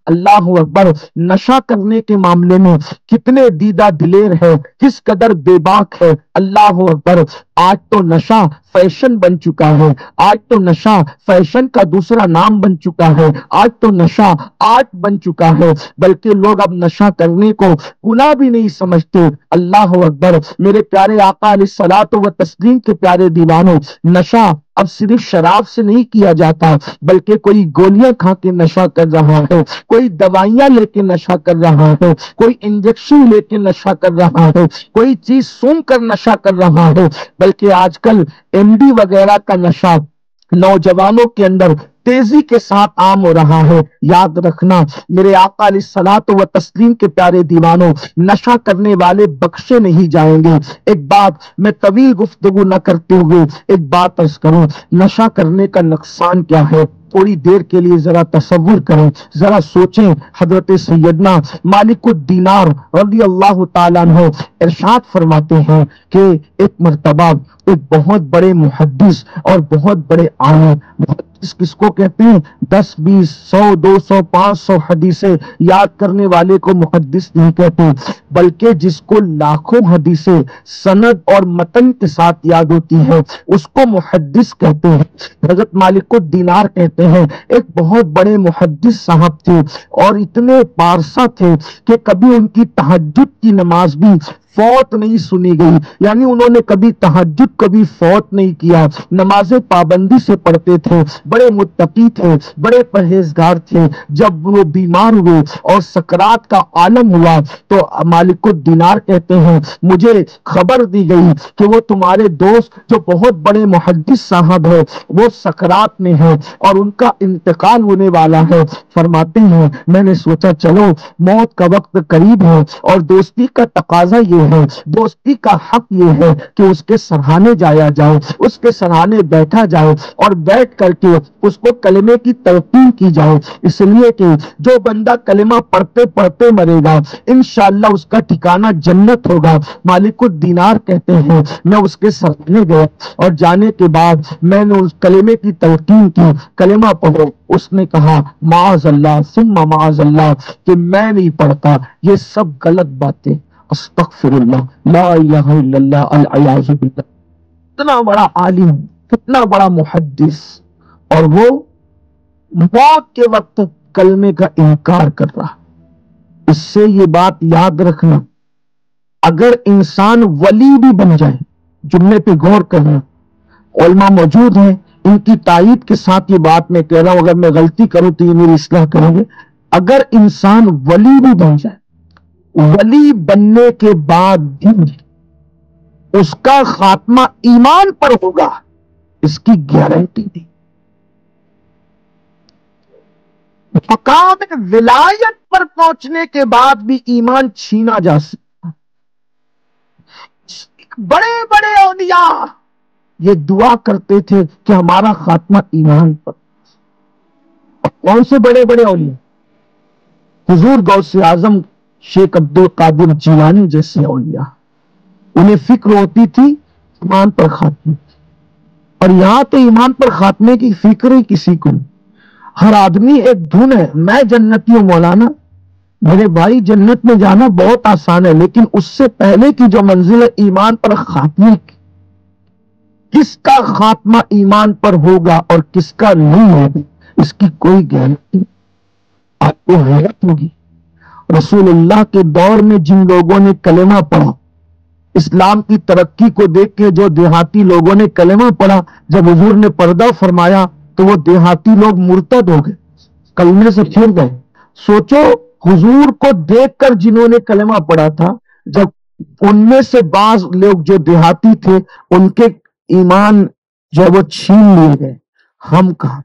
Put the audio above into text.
اللہ اکبر، نشہ کرنے کے معاملے میں کتنے دیدہ دلیر ہے، کس قدر بے باک ہے، اللہ اکبر۔ آج تو نشہ فیشن بن چکا ہے، آج تو نشہ فیشن کا دوسرا نام بن چکا ہے، آج تو نشہ آرٹ بن چکا ہے، بلکہ لوگ اب نشہ کرنے کو گناہ بھی نہیں سمجھتے، اللہ اکبر۔ میرے پیارے آقا علیہ الصلوۃ و تسلیم کے پیارے دیوانوں، نشہ اب صرف شراب سے نہیں کیا جاتا، بلکہ کوئی گولیاں کھا کے نشہ کر رہا ہے، کوئی دوائیاں لے کے نشہ کر رہا ہے، کوئی انجیکشن لے کے نشہ کر رہا ہے، کوئی چیز سون کر نشہ کر رہا ہے، بلکہ آج کل ایم ڈی وغیرہ کا نشہ نوجوانوں کے اندر تیزی کے ساتھ عام ہو رہا ہے۔ یاد رکھنا میرے آقا علیہ الصلوۃ و تسلیم کے پیارے دیوانوں، نشہ کرنے والے بخشے نہیں جائیں گے۔ ایک بات میں طویل گفتگو نہ کرتے ہوئے ایک بات عرض کروں، نشہ کرنے کا نقصان کیا ہے؟ تھوڑی دیر کے لیے ذرا تصور کریں، ذرا سوچیں۔ حضرت سیدنا مالک الدینار رضی اللہ تعالیٰ عنہ ارشاد فرماتے ہیں کہ ایک مرتبہ ایک بہت بڑے محدث اور بہت بڑے عالم، محدث کس کو کہتے ہیں؟ 10 20 100 200 500 حدیثیں یاد کرنے والے کو محدث نہیں کہتے، بلکہ جس کو لاکھوں حدیثیں سند اور متن کے ساتھ یاد ہوتی ہے اس کو محدث کہتے ہیں۔ حضرت مالک الدینار کہتے ہیں ایک بہت بڑے محدث صاحب تھے اور اتنے پارسا تھے کہ کبھی ان کی تہجد کی نماز بھی فوت نہیں سنی گئی، یعنی انہوں نے کبھی تہجد کبھی فوت نہیں کیا، نمازیں پابندی سے پڑھتے تھے، بڑے متقی تھے، بڑے پرہیزگار تھے۔ جب وہ بیمار ہوئے اور سکرات کا عالم ہوا تو مالک الدینار کہتے ہیں مجھے خبر دی گئی کہ وہ تمہارے دوست جو بہت بڑے محدث صاحب ہے وہ سکرات میں ہے اور ان کا انتقال ہونے والا ہے۔ فرماتے ہیں میں نے سوچا چلو موت کا وقت قریب ہے اور دوستی کا تقاضا یہ ہے، دوستی کا حق یہ ہے کہ اس کے سرہانے جایا جائے، اس کے سرہانے بیٹھا جائے اور بیٹھ کر کے اس کو کلمے کی تلقین کی جائے، اس لیے کہ جو بندہ کلمہ پڑھتے پڑھتے مرے گا انشاءاللہ اس کا ٹھکانہ جنت ہوگا۔ مالک الدینار کہتے ہیں میں اس کے سرہانے گیا اور جانے کے بعد میں نے اس کلمے کی تلقین کی، کلمہ پڑھو۔ اس نے کہا معاذ اللہ ثم معاذ اللہ کہ میں نہیں پڑھتا، یہ سب غلط باتیں، استغفر اللہ، لا الہ الا اللہ، العیاذ باللہ۔ اتنا بڑا عالم، اتنا بڑا محدث، اور وہ موت کے وقت کلمے کا انکار کر رہا۔ اس سے یہ بات یاد رکھنا، اگر انسان ولی بھی بن جائے، جملے پہ غور کرنا، علماء موجود ہیں ان کی تائید کے ساتھ یہ بات میں کہہ رہا ہوں، اگر میں غلطی کروں تو یہ میری اصلاح کریں گے، اگر انسان ولی بھی بن جائے، ولی بننے کے بعد بھی اس کا خاتمہ ایمان پر ہوگا، اس کی گارنٹی نہیں۔ مقام ولایت پر پہنچنے کے بعد بھی ایمان چھینا جا سکتا۔ بڑے بڑے اولیاء یہ دعا کرتے تھے کہ ہمارا خاتمہ ایمان پر۔ کون سے بڑے بڑے اولیاء؟ حضور غوث اعظم شیخ عبد القادر جیلانی جیسے اولیاء، انہیں فکر ہوتی تھی ایمان پر خاتمے کی، اور یہاں تو ایمان پر خاتمے کی فکر ہی کسی کو نہیں۔ ہر آدمی ایک دھن ہے، میں جنتی ہوں مولانا، میرے بھائی جنت میں جانا بہت آسان ہے، لیکن اس سے پہلے کی جو منزل ہے ایمان پر خاتمے کی، کس کا خاتمہ ایمان پر ہوگا اور کس کا نہیں ہوگا اس کی کوئی گارنٹی نہیں۔ آپ کو حیرت ہوگی رسول اللہ کے دور میں جن لوگوں نے کلمہ پڑھا، اسلام کی ترقی کو دیکھ کے جو دیہاتی لوگوں نے کلمہ پڑھا، جب حضور نے پردہ فرمایا تو وہ دیہاتی لوگ مرتد ہو گئے، کلمے سے پھر گئے۔ سوچو حضور کو دیکھ کر جنہوں نے کلمہ پڑھا تھا، جب ان میں سے بعض لوگ جو دیہاتی تھے ان کے ایمان جو وہ چھین لیے گئے، ہم کہاں؟